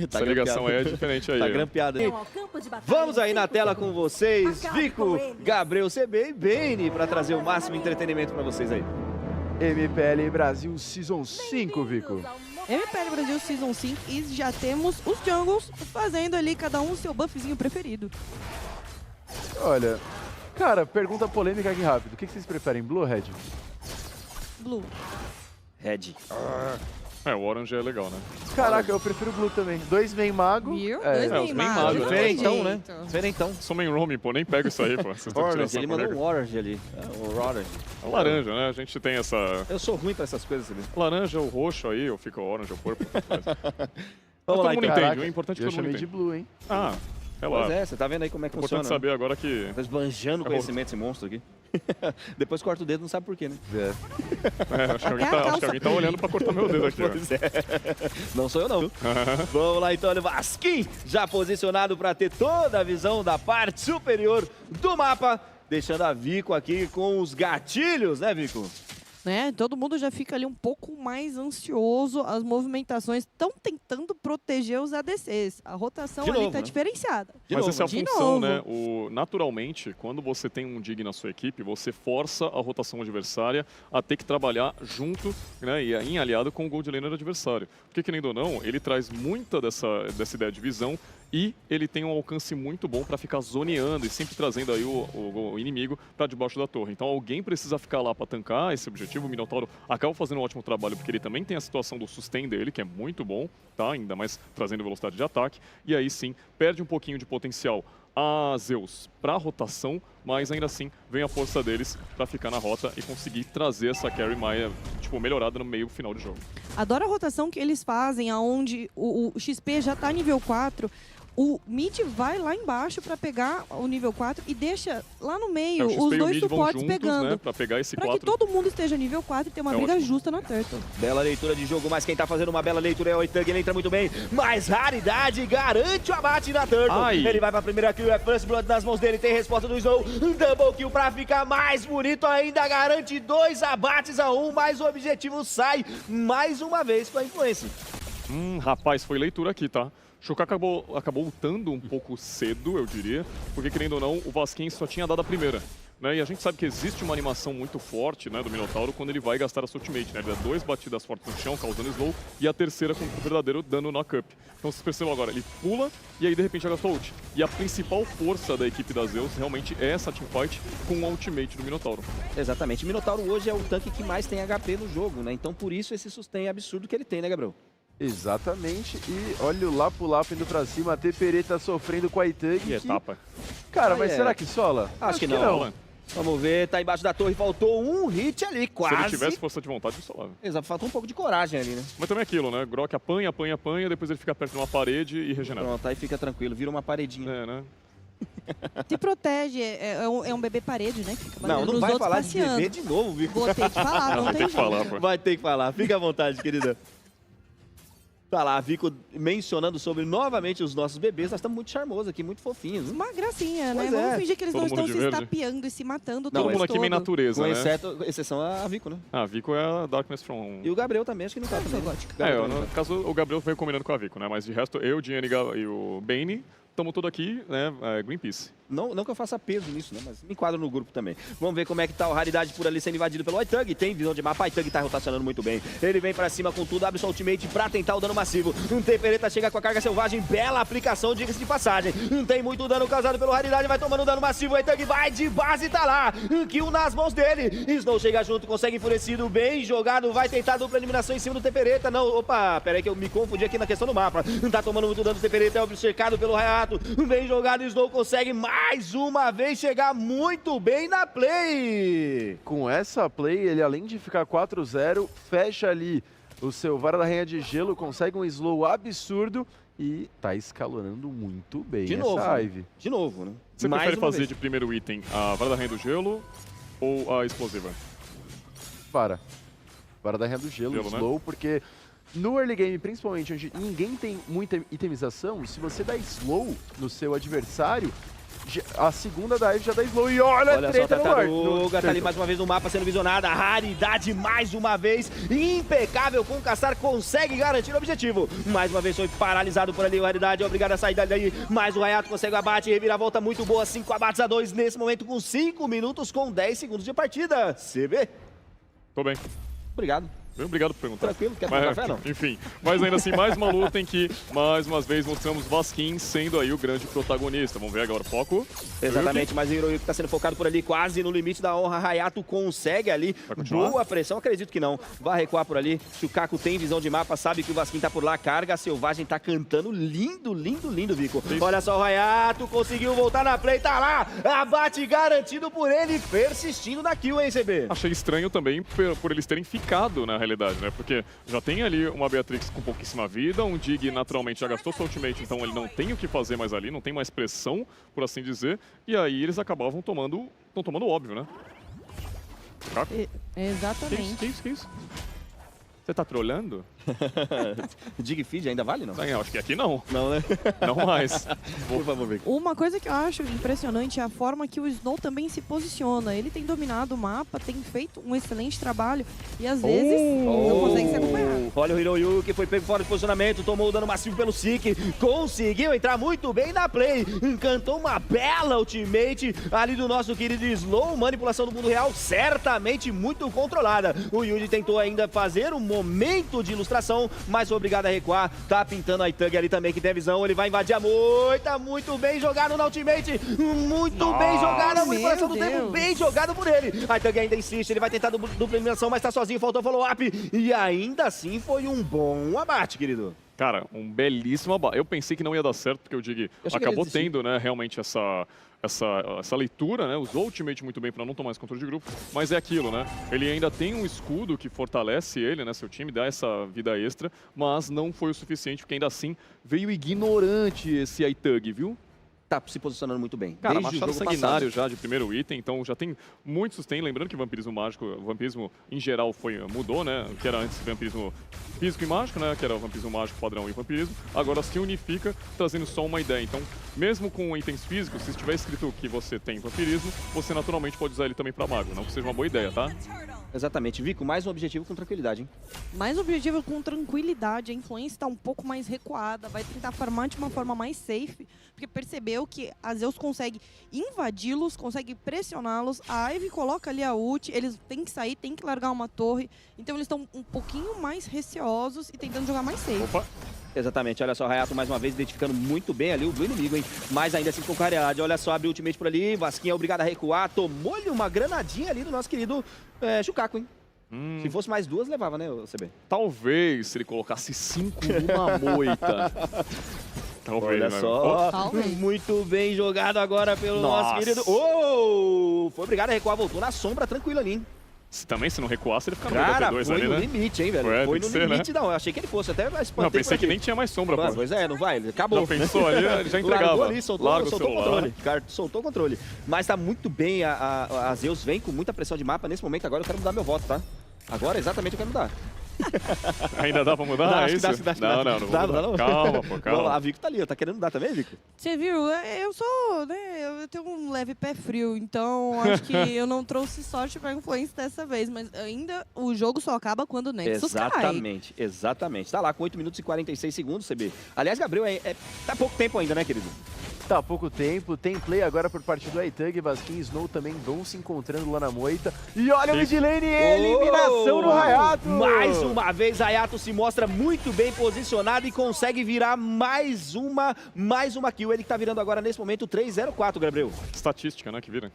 Essa ligação aí é diferente aí. Tá grampeado aí. Vamos aí na tela com vocês, Vico, Gabriel CB e Bane, para trazer o máximo entretenimento para vocês aí. MPL Brasil Season 5, Vico. MPL Brasil Season 5 e já temos os jungles fazendo ali cada um o seu buffzinho preferido. Olha, cara, pergunta polêmica aqui rápido. O que vocês preferem, Blue ou Red? Blue. Red. O Orange é legal, né? Caraca, eu prefiro Blue também. 2 main mago. Viu? É, Dois os main main magos, magos, não né? tem Diferentão, né? jeito. Diferentão. Sou main roaming, pô, nem pego isso aí, pô. Vocês estão tirando Orange, essa ele mandou colega. um orange ali. O orange. É laranja, né? A gente tem essa... Eu sou ruim para essas coisas, sabe? Laranja, o roxo aí, ou fica o orange, o corpo. Mas Vamos lá, todo mundo então. entende, o importante é eu que todo mundo chamei de entende. Blue, hein? Ah, é lá. Pois é, você tá vendo aí como é que É importante funciona. saber agora que... Tá esbanjando É conhecimento esse monstro aqui. Depois corta o dedo, não sabe por quê, né? acho que alguém tá olhando pra cortar meu dedo aqui, ó. Pois é. Não sou eu, não. Vamos lá, então, olha o Vasquim já posicionado para ter toda a visão da parte superior do mapa, deixando a Vico aqui com os gatilhos, né, Vico? Né? Todo mundo já fica ali um pouco mais ansioso. As movimentações estão tentando proteger os ADCs. A rotação De ali novo, tá né? diferenciada. Mas essa é a De função, novo. né? Naturalmente, quando você tem um dig na sua equipe, você força a rotação adversária a ter que trabalhar junto, né, e em aliado com o gold laner adversário. Porque, querendo ou não, ele traz muita dessa ideia de visão e ele tem um alcance muito bom para ficar zoneando e sempre trazendo aí o inimigo para debaixo da torre. Então alguém precisa ficar lá para tancar esse objetivo. O Minotauro acaba fazendo um ótimo trabalho porque ele também tem a situação do sustain dele, que é muito bom, tá? Ainda mais trazendo velocidade de ataque. E aí sim, perde um pouquinho de potencial a Zeus para a rotação, mas ainda assim vem a força deles para ficar na rota e conseguir trazer essa carry Maia, tipo, melhorada no meio final de jogo. Adoro a rotação que eles fazem, aonde o XP já tá nível 4. O mid vai lá embaixo para pegar o nível 4 e deixa lá no meio O XP os e o dois mid vão suportes juntos, pegando. né, para pegar esse Para 4. que todo mundo esteja nível 4 e ter uma briga ótimo. justa na Turtle. Bela leitura de jogo, mas quem tá fazendo uma bela leitura é o Oitang, ele entra muito bem. Mas Raridade garante o abate na Turtle. Ai. Ele vai pra primeira kill, é First Blood nas mãos dele, tem resposta do Snow. Double kill pra ficar mais bonito ainda, garante 2 abates a 1, mas o objetivo sai mais uma vez com a influência. Rapaz, foi leitura aqui, tá? Shuka acabou ultando um pouco cedo, eu diria, porque, querendo ou não, o Vasquim só tinha dado a primeira. Né? E a gente sabe que existe uma animação muito forte, né, do Minotauro quando ele vai gastar a sua ultimate, né? Ele dá 2 batidas fortes no chão, causando slow, e a terceira com o verdadeiro dano knock-up. Então vocês percebam agora, ele pula e aí de repente joga sua ult. E a principal força da equipe da Zeus realmente é essa teamfight com a ultimate do Minotauro. Exatamente, o Minotauro hoje é o tanque que mais tem HP no jogo, né? Então por isso esse sustain absurdo que ele tem, né, Gabriel? Exatamente, e olha o Lapo indo pra cima, a Teperê tá sofrendo com a Itang. E etapa. Cara, mas será que sola? Acho que não. Vamos ver, tá embaixo da torre, faltou um hit ali, quase. Se ele tivesse força de vontade, ele solava. Exato, faltou um pouco de coragem ali, né? Mas também é aquilo, né? Grok apanha, depois ele fica perto de uma parede e regenera. Pronto, aí fica tranquilo, vira uma paredinha. É, né? Se protege, é um bebê parede, né? Fica Não, batendo não nos vai outros falar de passeando. bebê de novo, Vico. Vou ter que falar, não Vai tem ter que falar, jeito. pô. Vai ter que falar, fica à vontade, querida. Tá lá, Vico mencionando sobre novamente os nossos bebês. Nós estamos muito charmosos aqui, muito fofinhos. Uma gracinha, né? Pois Vamos é. fingir que eles Todo não mundo estão de se verde. estapeando e se matando o Todo tempo mundo aqui meio todo. natureza, Com né? exceção a Vico, né? A Vico é a Darkness from... E o Gabriel também, acho que não tá também. gótica. no caso, o Gabriel veio combinando com a Vico, né? Mas de resto, eu, o Gianni e o Bane, estamos todos aqui, né? Greenpeace. Não que eu faça peso nisso, né? Mas me enquadro no grupo também. Vamos ver como é que tá o Raridade por ali sendo invadido pelo Oitang. Tem visão de mapa, o Oitang tá rotacionando muito bem. Ele vem pra cima com tudo, abre sua ultimate pra tentar o dano massivo. Tepereta chega com a carga selvagem, bela aplicação, diga-se de passagem. Tem muito dano causado pelo Raridade, vai tomando dano massivo. O Oitang vai de base, tá lá. Kill nas mãos dele. Snow chega junto, consegue enfurecido, bem jogado. Vai tentar dupla eliminação em cima do Tepereta. Não, opa, pera aí que eu me confundi aqui na questão do mapa. Tá tomando muito dano do Tepereta, é cercado pelo Hayato. Bem jogado, Snow consegue mais uma vez chegar muito bem na play. Com essa play, ele além de ficar 4-0, fecha ali o seu Vara da Rainha de Gelo, consegue um slow absurdo e tá escalonando muito bem De essa novo, Ivy. De novo, né? Você Mais prefere uma fazer vez. de primeiro item a Vara da Rainha do Gelo ou a explosiva? Vara da Rainha do Gelo, Gelo, né? slow, porque no early game, principalmente, onde ninguém tem muita itemização, se você dá slow no seu adversário, A segunda dive já dá slow e olha a Olha só, treta no Lorde. Tartaruga tá ali mais uma vez no mapa sendo visionada. Raridade mais uma vez. Impecável com o Caçar, consegue garantir o objetivo. Mais uma vez foi paralisado por ali o Raridade. Obrigado a sair daí. Mais o Hayato consegue o abate. Reviravolta muito boa. 5 abates a 2 nesse momento com 5 minutos com 10 segundos de partida. CB. Tô bem. Obrigado. Obrigado por perguntar. Tranquilo, quer tomar café, não? Enfim, mas ainda assim, mais uma luta em que, mais uma vez, mostramos Vasquim sendo aí o grande protagonista. Vamos ver agora o foco. Exatamente, mas o Hiroyuki tá sendo focado por ali, quase no limite da honra. Hayato consegue ali. Boa pressão, acredito que não. Vai recuar por ali. Shukaku tem visão de mapa, sabe que o Vasquim tá por lá. Carga selvagem, tá cantando lindo, lindo, lindo, Vico. Olha só o Hayato, conseguiu voltar na play, tá lá. Abate garantido por ele, persistindo na kill, hein, CB? Achei estranho também por eles terem ficado na realidade, né? Porque já tem ali uma Beatrix com pouquíssima vida, um Dig naturalmente já gastou seu ultimate, então ele não tem o que fazer mais ali, não tem mais pressão, por assim dizer, e aí eles acabavam tomando óbvio, né? Exatamente. Que isso? Você tá trolando? Dig feed ainda vale, não? Eu acho que aqui não. Não, né? Não mais. Por favor, Vico. Uma coisa que eu acho impressionante é a forma que o Snow também se posiciona. Ele tem dominado o mapa, tem feito um excelente trabalho e às vezes não consegue se acompanhar. Olha o Hiroyuki, foi pego fora de posicionamento, tomou o dano massivo pelo Sik, conseguiu entrar muito bem na play, encantou uma bela ultimate ali do nosso querido Slow, manipulação do mundo real, certamente muito controlada. O Yuji tentou ainda fazer um momento de ilustração, mas foi obrigado a recuar, tá pintando a Itug ali também que tem a visão, ele vai invadir a moita, muito bem jogado na ultimate, muito bem jogado, a manipulação do tempo, bem jogado por ele. A Itug ainda insiste, ele vai tentar dupla eliminação, mas tá sozinho, faltou follow-up, e ainda assim foi um bom abate, querido. Cara, um belíssimo abate. Eu pensei que não ia dar certo, porque o Dig acabou tendo, né, realmente essa leitura, né, usou o ultimate muito bem para não tomar esse controle de grupo, mas é aquilo, né, ele ainda tem um escudo que fortalece ele, né, seu time, dá essa vida extra, mas não foi o suficiente, porque ainda assim veio ignorante esse Aitug, viu? Tá se posicionando muito bem. Cara, desde machado o jogo sanguinário passado. já de primeiro item, então já tem muito sustain. Lembrando que o vampirismo mágico, o vampirismo em geral mudou, né? Que era antes vampirismo físico e mágico, né? Que era o vampirismo mágico padrão e vampirismo. Agora se unifica, trazendo só uma ideia. Então, mesmo com itens físicos, se estiver escrito que você tem vampirismo, você naturalmente pode usar ele também para mago. Não que seja uma boa ideia, tá? Exatamente. Vico, mais um objetivo com tranquilidade, hein? Mais objetivo com tranquilidade, a influência está um pouco mais recuada, vai tentar farmar de uma forma mais safe, porque percebeu que a Zeus consegue invadi-los, consegue pressioná-los, a Ivy coloca ali a ult, eles têm que sair, têm que largar uma torre, então eles estão um pouquinho mais receosos e tentando jogar mais safe. Opa! Exatamente, olha só, o Hayato mais uma vez identificando muito bem ali o do inimigo, hein? Mas ainda assim com claridade, olha só, abriu o ultimate por ali, Vasquinha é obrigado a recuar, tomou-lhe uma granadinha ali do nosso querido Shukaku, hein? Se fosse mais duas, levava, né, CB? Talvez se ele colocasse 5 numa moita. Talvez, olha né? só, Talvez. muito bem jogado agora pelo nosso querido... Foi obrigado a recuar, voltou na sombra, tranquilo ali, hein? Se não recuasse, ele fica no Cara, 92 foi ali, no né? limite, hein, velho? tem Foi no que ser, limite, né? não. Eu achei que ele fosse, até espantei Não, pensei por aqui. que nem tinha mais sombra, pô. Pois é, não vai, ele acabou. Já pensou ali, já entregava. Largou ali, soltou Larga o o celular. controle. Cara, soltou o controle. Mas tá muito bem, a Zeus vem com muita pressão de mapa. Nesse momento agora eu quero mudar meu voto, tá? Agora exatamente eu quero mudar. Ainda dá pra mudar? Dá, É acho que isso? dá, acho que dá, acho que Não, dá. não, não. Dá, Vou dá, mudar. não. Calma, pô, Vamos calma. lá, a Vico tá ali, tá querendo mudar também, Vico? Você viu? Eu sou, né, eu tenho um leve pé frio, então acho que eu não trouxe sorte pra influência dessa vez, mas ainda o jogo só acaba quando o Nexus cai. Exatamente, exatamente. Tá lá com 8 minutos e 46 segundos, CB. Aliás, Gabriel, tá pouco tempo ainda, né, querido? Tá há pouco tempo, tem play agora por parte do Aitug, Vasquim e Snow também vão se encontrando lá na moita. E olha o mid lane, eliminação no Hayato! Mais uma vez, Hayato se mostra muito bem posicionado e consegue virar mais uma kill. Ele que tá virando agora, nesse momento, 3-0-4, Gabriel. Estatística, né, que vira.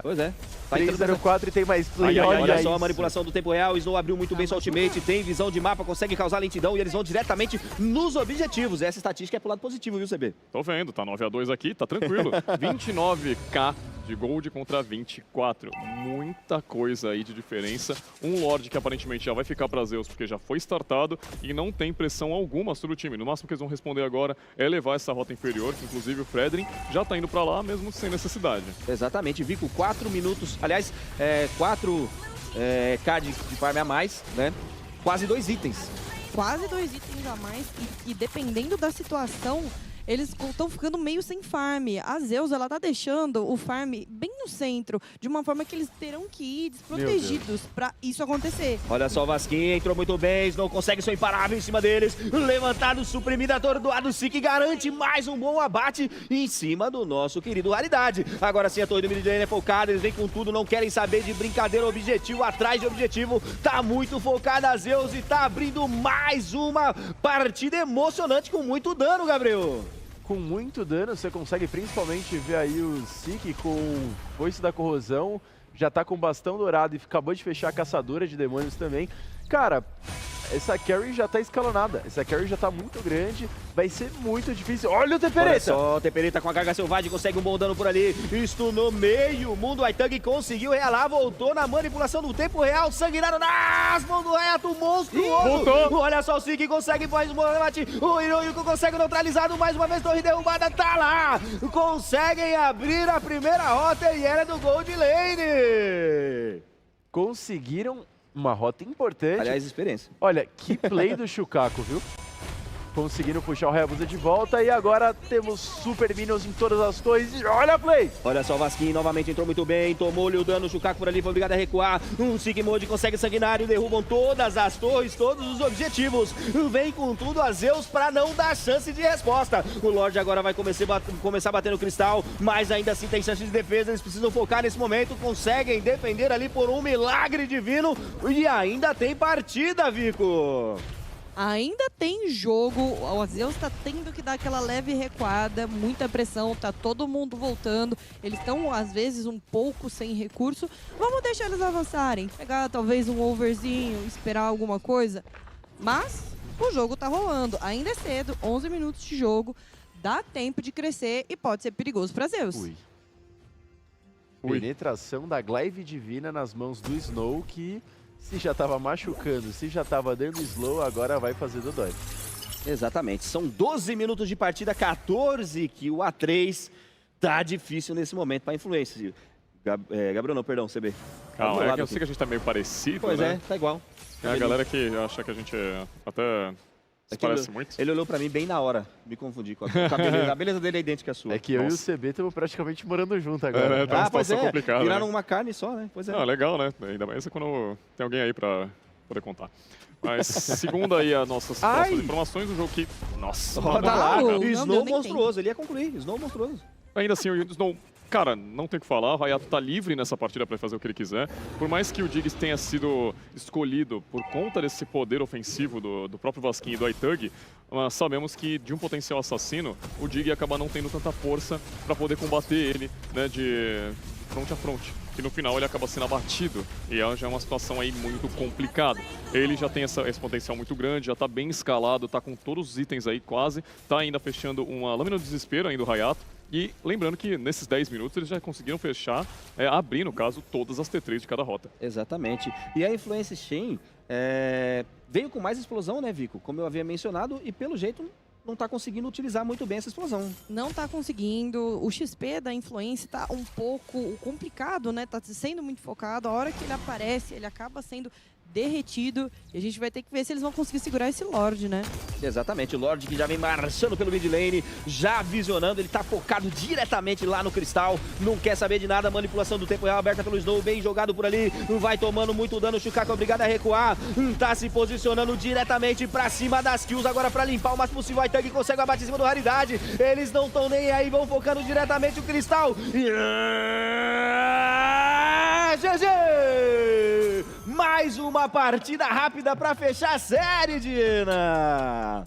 Pois é. Tá entrando 304 e tem mais play, Ai, ai, ai, Olha isso. só a manipulação do tempo real, Snow abriu muito bem sua ultimate, tem visão de mapa, consegue causar lentidão e eles vão diretamente nos objetivos. Essa estatística é pro lado positivo, viu, CB? Tô vendo, tá 9-2 aqui, tá tranquilo. 29k de gold contra 24. Muita coisa aí de diferença. Um Lorde que aparentemente já vai ficar pra Zeus porque já foi startado e não tem pressão alguma sobre o time. No máximo que eles vão responder agora é levar essa rota inferior, que inclusive o Fredrin já tá indo pra lá mesmo sem necessidade. Exatamente, Vico, 4 minutos, aliás, 4K de farm a mais, né? Quase 2 itens. Quase 2 itens a mais e dependendo da situação, eles estão ficando meio sem farm. A Zeus, ela tá deixando o farm bem no centro, de uma forma que eles terão que ir desprotegidos pra isso acontecer. Olha só, o Vasquinha entrou muito bem, não consegue ser imparável em cima deles. Levantado, suprimido, atordoado, Sik garante mais um bom abate em cima do nosso querido Raridade. Agora sim, a torre do mid lane é focada, eles vêm com tudo, não querem saber de brincadeira, objetivo atrás de objetivo. Tá muito focada a Zeus e tá abrindo mais uma partida emocionante com muito dano, Gabriel. Com muito dano, você consegue principalmente ver aí o Sik com foice da corrosão, já tá com bastão dourado e acabou de fechar a caçadora de demônios também. Cara, essa carry já tá escalonada, essa carry já tá muito grande, vai ser muito difícil. Olha o Tepereta! Olha só, o Tepereta com a Garga Selvagem consegue um bom dano por ali. Stunou meio mundo, o Aitang conseguiu realar, voltou na manipulação do tempo real, sanguinário nas mãos do Reato, monstruoso. Voltou. Olha só, o Sik consegue mais um bate, o Hiroyuko consegue neutralizado, mais uma vez torre derrubada, tá lá. Conseguem abrir a primeira rota e era do Gold Lane. Conseguiram uma rota importante. Aliás, experiência. Olha, que play do Shukaku, viu? Conseguindo puxar o Hayabusa de volta e agora temos Super Minions em todas as torres e olha a play! Olha só, o Vasquinho novamente entrou muito bem, tomou-lhe o dano, o Shukaku por ali foi obrigado a recuar. Um Sigmod consegue sanguinário, derrubam todas as torres, todos os objetivos. Vem com tudo a Zeus pra não dar chance de resposta. O Lorde agora vai começar a bater no cristal, mas ainda assim tem chance de defesa, eles precisam focar nesse momento, conseguem defender ali por um milagre divino e ainda tem partida, Vico! Ainda tem jogo, o Zeus tá tendo que dar aquela leve recuada, muita pressão, tá todo mundo voltando. Eles estão, às vezes, um pouco sem recurso. Vamos deixar eles avançarem, pegar talvez um overzinho, esperar alguma coisa. Mas o jogo tá rolando, ainda é cedo, 11 minutos de jogo, dá tempo de crescer e pode ser perigoso pra Zeus. Ui. Ui. Penetração da Glaive Divina nas mãos do Snow, que se já tava machucando, se já tava dando slow, agora vai fazer dodói. Exatamente, são 12 minutos de partida, 14 que o A3 tá difícil nesse momento para influência. Gabriel não, perdão, CB. Calma, é que eu sei que a gente tá meio parecido, Pois né? é, tá igual. Tem a galera que acha que a gente até se parece muito. Ele olhou pra mim bem na hora, me confundi com a beleza. A beleza dele é idêntica à sua. É que eu e o Nossa. CB estamos praticamente morando junto agora. É, tá uma pois situação complicada. viraram Né? uma carne só, né? Pois é. Não, legal, né? Ainda mais quando tem alguém aí pra poder contar. Mas segundo aí as nossas próximas informações, o jogo que... Nossa, Roda mano, lá, Uau, não Snow deu nem monstruoso, ele ia concluir, Snow monstruoso. Ainda assim, o Snow, cara, não tem o que falar, o Hayato tá livre nessa partida para fazer o que ele quiser. Por mais que o Diggs tenha sido escolhido por conta desse poder ofensivo do próprio Vasquinho e do Aitug, sabemos que de um potencial assassino, o Dig ia acabar não tendo tanta força para poder combater ele, né, de frente a frente. Que no final ele acaba sendo abatido e já é uma situação aí muito complicada. Ele já tem esse potencial muito grande, já está bem escalado, está com todos os itens aí quase, está ainda fechando uma lâmina de desespero ainda do Hayato. E lembrando que nesses 10 minutos eles já conseguiram fechar, abrir no caso, todas as T3 de cada rota. Exatamente. E a Influence Chain veio com mais explosão, né, Vico? Como eu havia mencionado, e pelo jeito não está conseguindo utilizar muito bem essa explosão. Não tá conseguindo, o XP da influência tá um pouco complicado, né? Tá sendo muito focado, a hora que ele aparece, ele acaba sendo derretido e a gente vai ter que ver se eles vão conseguir segurar esse Lorde, né? Exatamente, o Lorde que já vem marchando pelo mid lane, já visionando, ele tá focado diretamente lá no cristal, não quer saber de nada, manipulação do tempo real aberta pelo Snow, bem jogado por ali, vai tomando muito dano, o Shukaku é obrigado a recuar, tá se posicionando diretamente pra cima das kills, agora pra limpar o máximo possível, o Aitug consegue o abate em cima do Raridade, eles não estão nem aí, vão focando diretamente o cristal, GG! Mais uma partida rápida pra fechar a série, Dina!